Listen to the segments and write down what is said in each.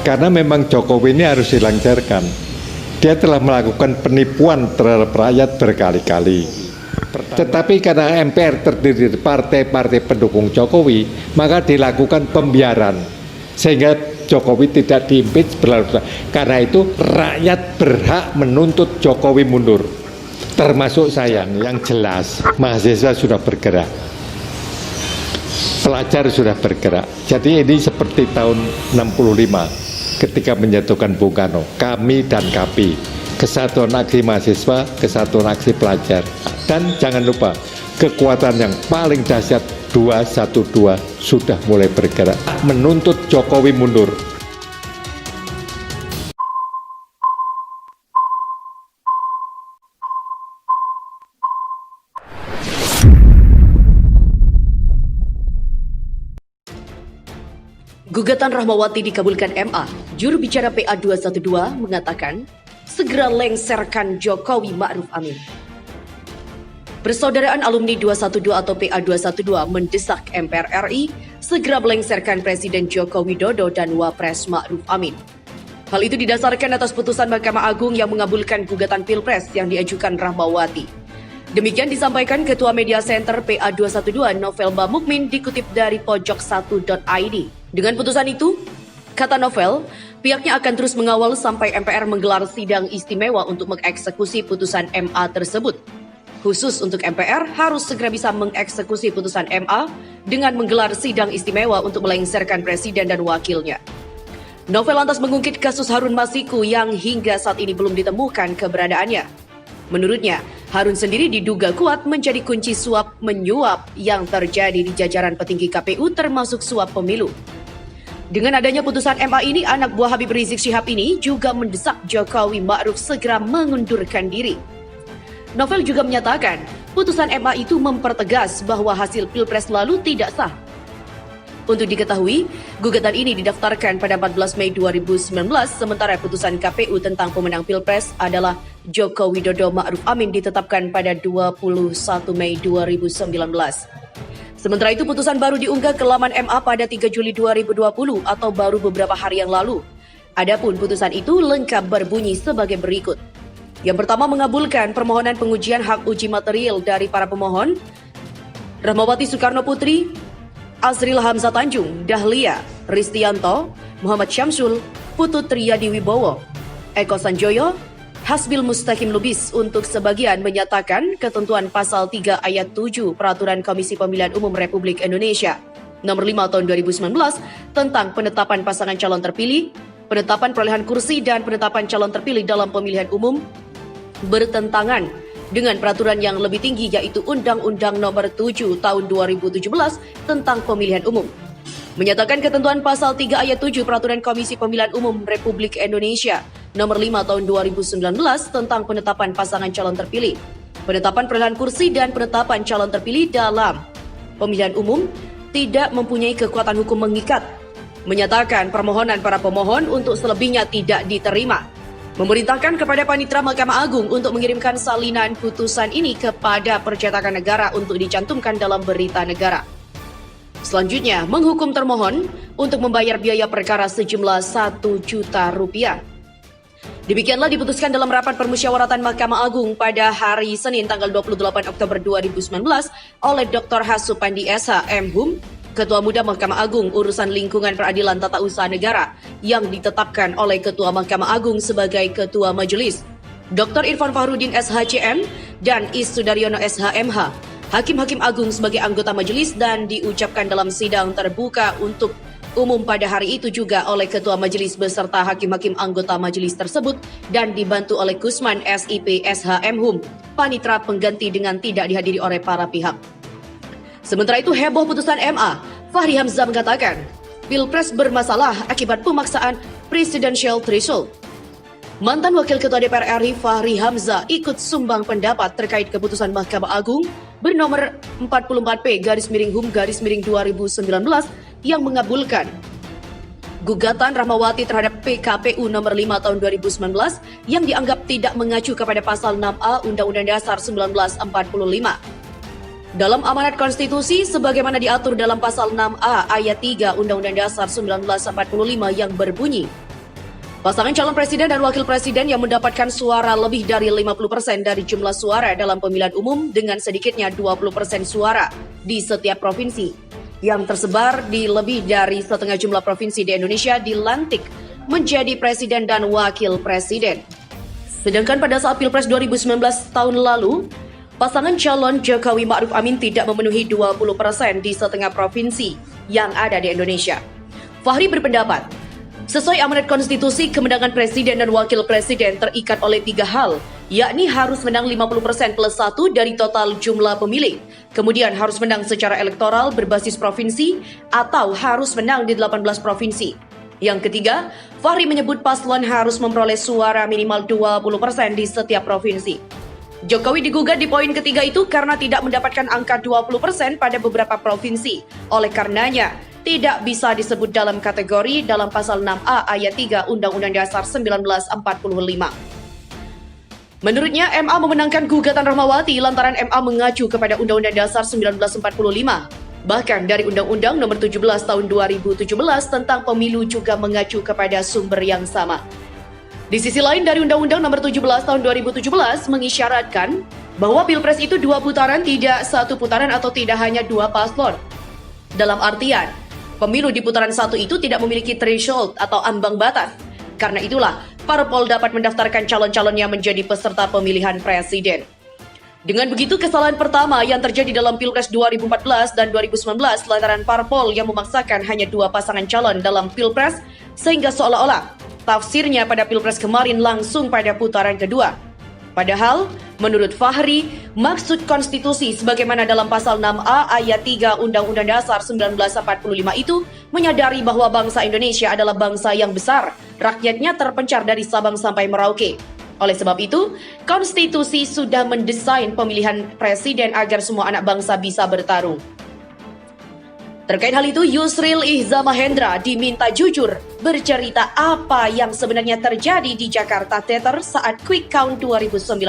Karena memang Jokowi ini harus dilancarkan. Dia telah melakukan penipuan terhadap rakyat berkali-kali. Tetapi karena MPR terdiri dari partai-partai pendukung Jokowi, maka dilakukan pembiaran. Sehingga Jokowi tidak diimpeach berlarut-larut. Karena itu rakyat berhak menuntut Jokowi mundur. Termasuk saya, yang jelas mahasiswa sudah bergerak. Pelajar sudah bergerak. Jadi ini seperti tahun 65 ketika menjatuhkan Bung Karno. Kami dan KAPI, Kesatuan Aksi Mahasiswa, Kesatuan Aksi Pelajar. Dan jangan lupa, kekuatan yang paling dahsyat 212 sudah mulai bergerak menuntut Jokowi mundur. Gugatan Rahmawati dikabulkan MA. Juru bicara PA 212 mengatakan, segera lengserkan Jokowi Ma'ruf Amin. Persaudaraan Alumni 212 atau PA 212 mendesak MPR RI segera melengserkan Presiden Joko Widodo dan Wapres Ma'ruf Amin. Hal itu didasarkan atas putusan Mahkamah Agung yang mengabulkan gugatan Pilpres yang diajukan Rahmawati. Demikian disampaikan Ketua Media Center PA 212 Novel Bamukmin dikutip dari pojok1.id. Dengan putusan itu, kata Novel, pihaknya akan terus mengawal sampai MPR menggelar sidang istimewa untuk mengeksekusi putusan MA tersebut. Khusus untuk MPR harus segera bisa mengeksekusi putusan MA dengan menggelar sidang istimewa untuk melengserkan presiden dan wakilnya. Novel lantas mengungkit kasus Harun Masiku yang hingga saat ini belum ditemukan keberadaannya. Menurutnya, Harun sendiri diduga kuat menjadi kunci suap menyuap yang terjadi di jajaran petinggi KPU termasuk suap pemilu. Dengan adanya putusan MA ini, anak buah Habib Rizik Syihab ini juga mendesak Jokowi Ma'ruf segera mengundurkan diri. Novel juga menyatakan, putusan MA itu mempertegas bahwa hasil Pilpres lalu tidak sah. Untuk diketahui, gugatan ini didaftarkan pada 14 Mei 2019, sementara putusan KPU tentang pemenang Pilpres adalah Joko Widodo Ma'ruf Amin ditetapkan pada 21 Mei 2019. Sementara itu, putusan baru diunggah ke laman MA pada 3 Juli 2020 atau baru beberapa hari yang lalu. Adapun putusan itu lengkap berbunyi sebagai berikut. Yang pertama, mengabulkan permohonan pengujian hak uji material dari para pemohon Rahmawati Soekarno Putri, Azril Hamzah Tanjung, Dahlia Ristianto, Muhammad Syamsul, Putut Triyadi Wibowo, Eko Sanjoyo, Hasbil Mustaqim Lubis untuk sebagian menyatakan ketentuan pasal 3 ayat 7 Peraturan Komisi Pemilihan Umum Republik Indonesia nomor 5 tahun 2019 tentang penetapan pasangan calon terpilih, penetapan perolehan kursi dan penetapan calon terpilih dalam pemilihan umum bertentangan dengan peraturan yang lebih tinggi yaitu Undang-Undang nomor 7 tahun 2017 tentang pemilihan umum. Menyatakan ketentuan pasal 3 ayat 7 Peraturan Komisi Pemilihan Umum Republik Indonesia nomor 5 tahun 2019 tentang penetapan pasangan calon terpilih, penetapan perolehan kursi dan penetapan calon terpilih dalam pemilihan umum tidak mempunyai kekuatan hukum mengikat. Menyatakan permohonan para pemohon untuk selebihnya tidak diterima. Memerintahkan kepada Panitera Mahkamah Agung untuk mengirimkan salinan putusan ini kepada Percetakan Negara untuk dicantumkan dalam berita negara. Selanjutnya, menghukum termohon untuk membayar biaya perkara sejumlah Rp1 juta. Demikianlah diputuskan dalam rapat permusyawaratan Mahkamah Agung pada hari Senin tanggal 28 Oktober 2019 oleh Dr. Hasupandi SH M.Hum, Ketua Muda Mahkamah Agung Urusan Lingkungan Peradilan Tata Usaha Negara yang ditetapkan oleh Ketua Mahkamah Agung sebagai Ketua Majelis, Dr. Irfan Fahrudin SHCM dan Is Sudaryono SHMH, Hakim-Hakim Agung sebagai anggota majelis dan diucapkan dalam sidang terbuka untuk umum pada hari itu juga oleh Ketua Majelis beserta hakim-hakim anggota majelis tersebut dan dibantu oleh Kusman SIP SH M.Hum, panitera pengganti dengan tidak dihadiri oleh para pihak. Sementara itu heboh putusan MA, Fahri Hamzah mengatakan, Pilpres bermasalah akibat pemaksaan presidential threshold. Mantan Wakil Ketua DPR RI Fahri Hamzah ikut sumbang pendapat terkait keputusan Mahkamah Agung bernomor 44P/HUM/2019 yang mengabulkan gugatan Rahmawati terhadap PKPU nomor 5 tahun 2019 yang dianggap tidak mengacu kepada pasal 6A Undang-Undang Dasar 1945. Dalam amanat konstitusi sebagaimana diatur dalam pasal 6A ayat 3 Undang-Undang Dasar 1945 yang berbunyi, Pasangan calon presiden dan wakil presiden yang mendapatkan suara lebih dari 50% dari jumlah suara dalam pemilihan umum dengan sedikitnya 20% suara di setiap provinsi yang tersebar di lebih dari setengah jumlah provinsi di Indonesia dilantik menjadi presiden dan wakil presiden. Sedangkan pada saat Pilpres 2019 tahun lalu, pasangan calon Jokowi Ma'ruf Amin tidak memenuhi 20% di setengah provinsi yang ada di Indonesia. Fahri berpendapat, sesuai amanat konstitusi, kemenangan presiden dan wakil presiden terikat oleh 3 hal, yakni harus menang 50% plus 1 dari total jumlah pemilih, kemudian harus menang secara elektoral berbasis provinsi, atau harus menang di 18 provinsi. Yang ketiga, Fahri menyebut paslon harus memperoleh suara minimal 20% di setiap provinsi. Jokowi digugat di poin ketiga itu karena tidak mendapatkan angka 20% pada beberapa provinsi. Oleh karenanya, tidak bisa disebut dalam kategori dalam pasal 6A ayat 3 Undang-Undang Dasar 1945. Menurutnya, MA memenangkan gugatan Rahmawati lantaran MA mengacu kepada Undang-Undang Dasar 1945. Bahkan dari Undang-Undang Nomor 17 Tahun 2017 tentang Pemilu juga mengacu kepada sumber yang sama. Di sisi lain, dari Undang-Undang Nomor 17 Tahun 2017 mengisyaratkan bahwa Pilpres itu 2 putaran, tidak 1 putaran atau tidak hanya 2 paslon. Dalam artian, pemilu di putaran 1 itu tidak memiliki threshold atau ambang batas. Karena itulah, parpol dapat mendaftarkan calon-calonnya menjadi peserta pemilihan presiden. Dengan begitu, kesalahan pertama yang terjadi dalam Pilpres 2014 dan 2019 lantaran parpol yang memaksakan hanya 2 pasangan calon dalam Pilpres, sehingga seolah-olah tafsirnya pada Pilpres kemarin langsung pada putaran kedua. Padahal, menurut Fahri, maksud konstitusi sebagaimana dalam pasal 6A ayat 3 Undang-Undang Dasar 1945 itu menyadari bahwa bangsa Indonesia adalah bangsa yang besar, rakyatnya terpencar dari Sabang sampai Merauke. Oleh sebab itu, konstitusi sudah mendesain pemilihan presiden agar semua anak bangsa bisa bertarung. Terkait hal itu, Yusril Ihza Mahendra diminta jujur bercerita apa yang sebenarnya terjadi di Jakarta Theater saat Quick Count 2019.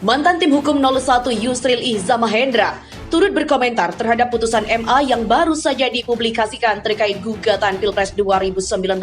Mantan tim hukum 01 Yusril Ihza Mahendra turut berkomentar terhadap putusan MA yang baru saja dipublikasikan terkait gugatan Pilpres 2019.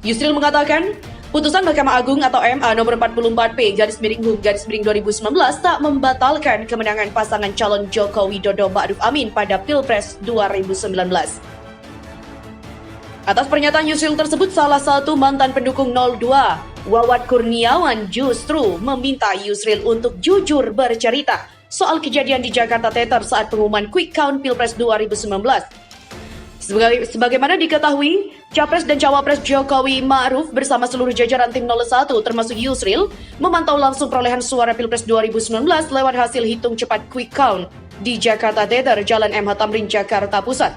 Yusril mengatakan, putusan Mahkamah Agung atau MA nomor 44P/HUM/2019 tak membatalkan kemenangan pasangan calon Joko Widodo Ma'ruf Amin pada Pilpres 2019. Atas pernyataan Yusril tersebut, salah satu mantan pendukung 02, Wawat Kurniawan, justru meminta Yusril untuk jujur bercerita soal kejadian di Jakarta Theater saat pengumuman Quick Count Pilpres 2019. Sebagaimana diketahui, Capres dan Cawapres Jokowi Ma'ruf bersama seluruh jajaran tim 01 termasuk Yusril memantau langsung perolehan suara Pilpres 2019 lewat hasil hitung cepat Quick Count di Jakarta Theater, Jalan MH Tamrin, Jakarta Pusat.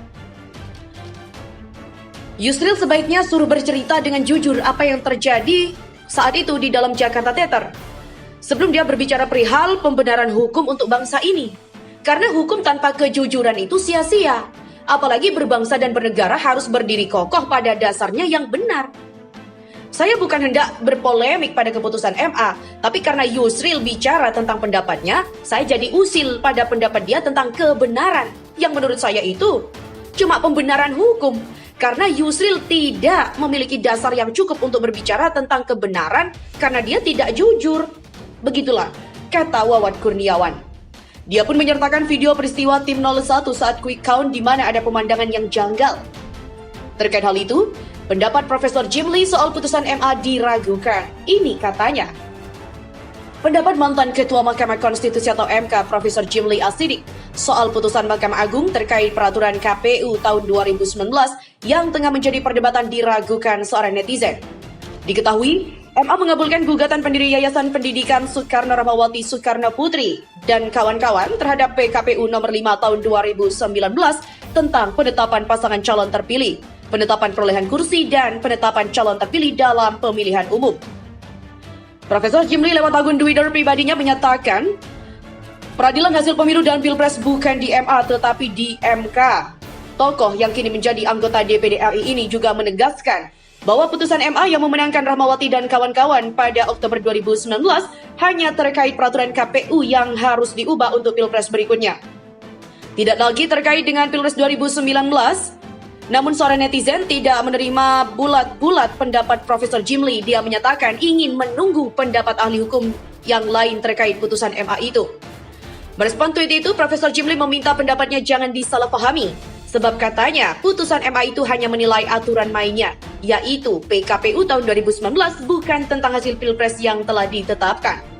Yusril sebaiknya suruh bercerita dengan jujur apa yang terjadi saat itu di dalam Jakarta Theater, sebelum dia berbicara perihal pembenaran hukum untuk bangsa ini. Karena hukum tanpa kejujuran itu sia-sia. Apalagi berbangsa dan bernegara harus berdiri kokoh pada dasarnya yang benar. Saya bukan hendak berpolemik pada keputusan MA, tapi karena Yusril bicara tentang pendapatnya, saya jadi usil pada pendapat dia tentang kebenaran, yang menurut saya itu cuma pembenaran hukum. Karena Yusril tidak memiliki dasar yang cukup untuk berbicara tentang kebenaran karena dia tidak jujur. Begitulah kata Wawat Kurniawan. Dia pun menyertakan video peristiwa tim 01 saat Quick Count di mana ada pemandangan yang janggal. Terkait hal itu, pendapat Profesor Jimli soal putusan MA diragukan. Ini katanya. Pendapat mantan Ketua Mahkamah Konstitusi atau MK Profesor Jimli Asidik soal putusan Mahkamah Agung terkait peraturan KPU tahun 2019 yang tengah menjadi perdebatan diragukan seorang netizen. Diketahui, MA mengabulkan gugatan pendiri Yayasan Pendidikan Soekarno Rahmawati Soekarno Putri dan kawan-kawan terhadap PKPU nomor 5 tahun 2019 tentang penetapan pasangan calon terpilih, penetapan perolehan kursi, dan penetapan calon terpilih dalam pemilihan umum. Profesor Jimli lewat akun Twitter pribadinya menyatakan, peradilan hasil pemilu dan pilpres bukan di MA tetapi di MK. Tokoh yang kini menjadi anggota DPD RI ini juga menegaskan bahwa putusan MA yang memenangkan Rahmawati dan kawan-kawan pada Oktober 2019 hanya terkait peraturan KPU yang harus diubah untuk pilpres berikutnya. Tidak lagi terkait dengan pilpres 2019, Namun seorang netizen tidak menerima bulat-bulat pendapat Profesor Jimli. Dia menyatakan ingin menunggu pendapat ahli hukum yang lain terkait putusan MA itu. Merespon tweet itu, Profesor Jimli meminta pendapatnya jangan disalahpahami. Sebab katanya, putusan MA itu hanya menilai aturan mainnya, yaitu PKPU tahun 2019 bukan tentang hasil Pilpres yang telah ditetapkan.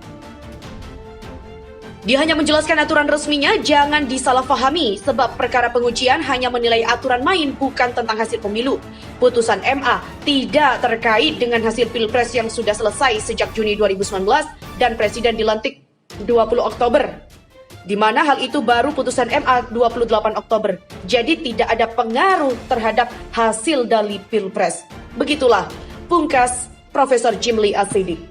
Dia hanya menjelaskan aturan resminya jangan disalahpahami sebab perkara pengujian hanya menilai aturan main bukan tentang hasil pemilu. Putusan MA tidak terkait dengan hasil Pilpres yang sudah selesai sejak Juni 2019 dan Presiden dilantik 20 Oktober. Di mana hal itu baru putusan MA 28 Oktober. Jadi tidak ada pengaruh terhadap hasil dari Pilpres. Begitulah pungkas Profesor Jimli As-Siddiq.